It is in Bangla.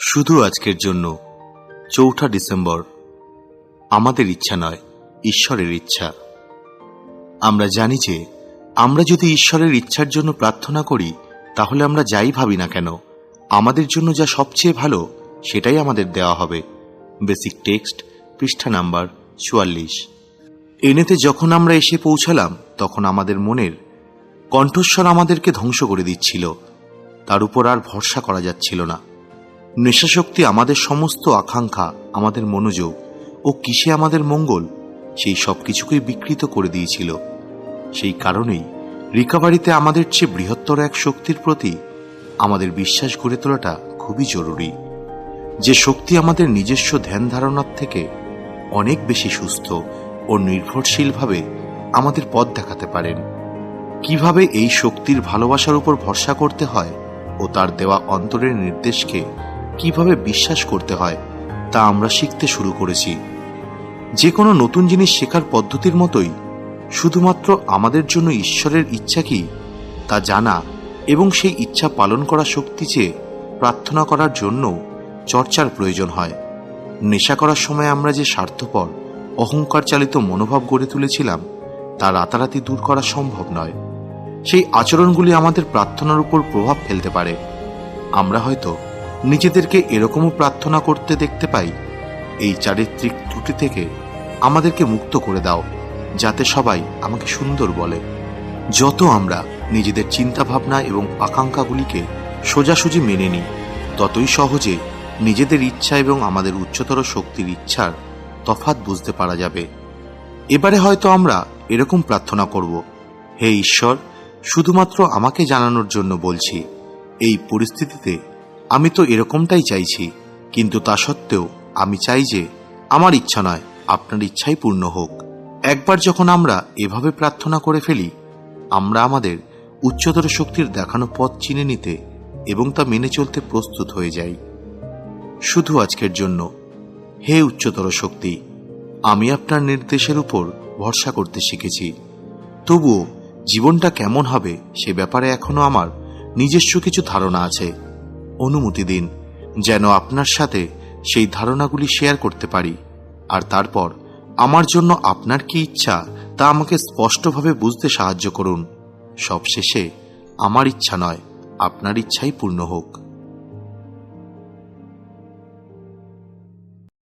শুধু আজকের জন্য ৪ঠা ডিসেম্বর। আমাদের ইচ্ছা নয়, ঈশ্বরের ইচ্ছা। আমরা জানি যে আমরা যদি ঈশ্বরের ইচ্ছার জন্য প্রার্থনা করি, তাহলে আমরা যাই ভাবি না কেন, আমাদের জন্য যা সবচেয়ে ভালো সেটাই আমাদের দেওয়া হবে। বেসিক টেক্সট, পৃষ্ঠা নাম্বার ৪৪। এনেতে যখন আমরা এসে পৌঁছালাম, তখন আমাদের মনের কণ্ঠস্বর আমাদেরকে ধ্বংস করে দিচ্ছিল। তার উপর আর ভরসা করা যাচ্ছিল না। নেশাশক্তি আমাদের সমস্ত আকাঙ্ক্ষা, আমাদের মনোযোগ ও কিসে আমাদের মঙ্গল, সেই সব কিছুকেই বিকৃত করে দিয়েছিল। সেই কারণেই রিকভারিতে আমাদের চেয়ে বৃহত্তর এক শক্তির প্রতি আমাদের বিশ্বাস গড়ে তোলাটা খুবই জরুরি। যে শক্তি আমাদের নিজস্ব ধ্যান ধারণার থেকে অনেক বেশি সুস্থ ও নির্ভরশীলভাবে আমাদের পথ দেখাতে পারেন। কিভাবে এই শক্তির ভালোবাসার উপর ভরসা করতে হয় ও তার দেওয়া অন্তরের নির্দেশকে কিভাবে বিশ্বাস করতে হয়, তা আমরা শিখতে শুরু করেছি। যে কোনো নতুন জিনিস শেখার পদ্ধতির মতোই শুধুমাত্র আমাদের জন্য ঈশ্বরের ইচ্ছা কি তা জানা এবং সেই ইচ্ছা পালন করা শক্তি চেয়ে প্রার্থনা করার জন্য চর্চার প্রয়োজন হয়। নেশা করার সময় আমরা যে স্বার্থপর, অহংকার চালিত মনোভাব গড়ে তুলেছিলাম, তা রাতারাতি দূর করা সম্ভব নয়। সেই আচরণগুলি আমাদের প্রার্থনার উপর প্রভাব ফেলতে পারে। আমরা হয়তো নিজেদেরকে এরকমও প্রার্থনা করতে দেখতে পাই, এই চারিত্রিক ত্রুটি থেকে আমাদেরকে মুক্ত করে দাও, যাতে সবাই আমাকে সুন্দর বলে। যত আমরা নিজেদের চিন্তাভাবনা এবং আকাঙ্ক্ষাগুলিকে সোজাসুজি মেনে নিই, ততই সহজে নিজেদের ইচ্ছা এবং আমাদের উচ্চতর শক্তির ইচ্ছার তফাৎ বুঝতে পারা যাবে। এবারে হয়তো আমরা এরকম প্রার্থনা করব, হে ঈশ্বর, শুধুমাত্র আমাকে জানানোর জন্য বলছি, এই পরিস্থিতিতে আমি তো এরকমটাই চাইছি, কিন্তু তা সত্ত্বেও আমি চাই যে আমার ইচ্ছা নয়, আপনার ইচ্ছাই পূর্ণ হোক। একবার যখন আমরা এভাবে প্রার্থনা করে ফেলি, আমরা আমাদের উচ্চতর শক্তির দেখানো পথ চিনে নিতে এবং তা মেনে চলতে প্রস্তুত হয়ে যাই। শুধু আজকের জন্য, হে উচ্চতর শক্তি, আমি আপনার নির্দেশের উপর ভরসা করতে শিখেছি। তবুও জীবনটা কেমন হবে সে ব্যাপারে এখনো আমার নিজস্ব কিছু ধারণা আছে। অনুমতি দিন যেন আপনার সাথে সেই ধারণাগুলি শেয়ার করতে পারি, আর তারপর আমার জন্য আপনার কি ইচ্ছা তা আমাকে স্পষ্টভাবে বুঝতে সাহায্য করুন। সবশেষে আমার ইচ্ছা নয়, আপনার ইচ্ছাই পূর্ণ হোক।